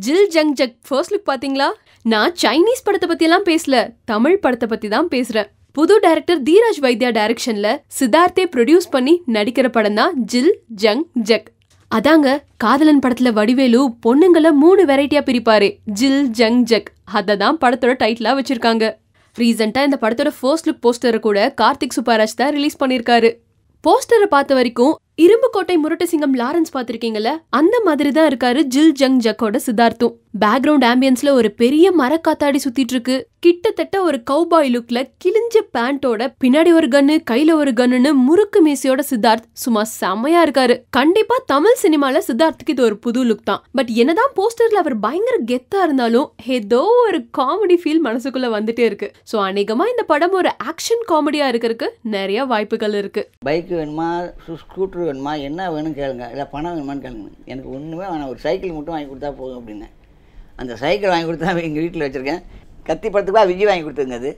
ஜில் junk jug first look பாத்தீங்களா? நான் சைனீஸ் படத்தை பத்தி எல்லாம் பேசல, தமிழ் படத்தை பத்தி தான் பேசுறேன். புது டைரக்டர் தீராஜ் வைத்யா டைரக்ஷன்ல சித்தார்த்தே ப்ரொடியூஸ் பண்ணி நடிக்கிற படம் தான் ஜில் ஜங் ஜக். அதாங்க காதலன் படத்துல வடிவேலு பொண்ணுங்களை 3 வெரைட்டியா பிரிப்பாரு, ஜில் ஜங் ஜக். அததான் படத்தோட டைட்டிலா வச்சிருக்காங்க. ரீசெண்டா இந்த படத்தோட ஃபர்ஸ்ட் லுக் போஸ்டரை கூட கார்த்திக் சுப்பராஜ் தான் ரிலீஸ் பண்ணிருக்காரு. போஸ்டரை பார்த்த வரைக்கும் இரும்புக்கோட்டை முரட்டு சிங்கம் லாரன்ஸ் பாத்திருக்கீங்கல்ல, அந்த மாதிரி தான் இருக்காரு ஜில் ஜங் ஜக்கோட சித்தார்த்தும். பேக்ரவுண்ட் ஆம்பியன்ஸ்ல ஒரு பெரிய மரக்காத்தாடி சுத்திட்டு இருக்கு. கிட்டத்தட்ட ஒரு கவுபாய் லுக்ல கிழிஞ்ச பேண்டோட பின்னாடி ஒரு கன்னு கையில ஒரு கன்னுன்னு முறுக்கு மீசையோட சித்தார்த் சும்மா செம்மையா இருக்காரு. கண்டிப்பா தமிழ் சினிமால சித்தார்த்துக்கு இது ஒரு புது லுக் தான். பட் என்னதான் போஸ்டர்ல அவர் பயங்கர கெத்தா இருந்தாலும் ஏதோ ஒரு காமெடி ஃபீல் மனசுக்குள்ள வந்துட்டே இருக்கு. சோ அநேகமா இந்த படம் ஒரு ஆக்ஷன் காமெடியா இருக்கிறதுக்கு நிறைய வாய்ப்புகள் இருக்கு. பைக் வேணுமா, ஸ்கூட்டர் வேணுமா, என்ன வேணும் கேளுங்க, இல்லை பணம் வேணுமான்னு கேளுங்க. எனக்கு ஒன்றுமே வேணாம், ஒரு சைக்கிள் மட்டும் வாங்கி கொடுத்தா போதும் அப்படின்னு. அந்த சைக்கிள் வாங்கி கொடுத்தா எங்கள் வீட்டில் வச்சுருக்கேன். கத்தி படத்துக்குலாம் விஜய் வாங்கி கொடுத்துருங்க. அது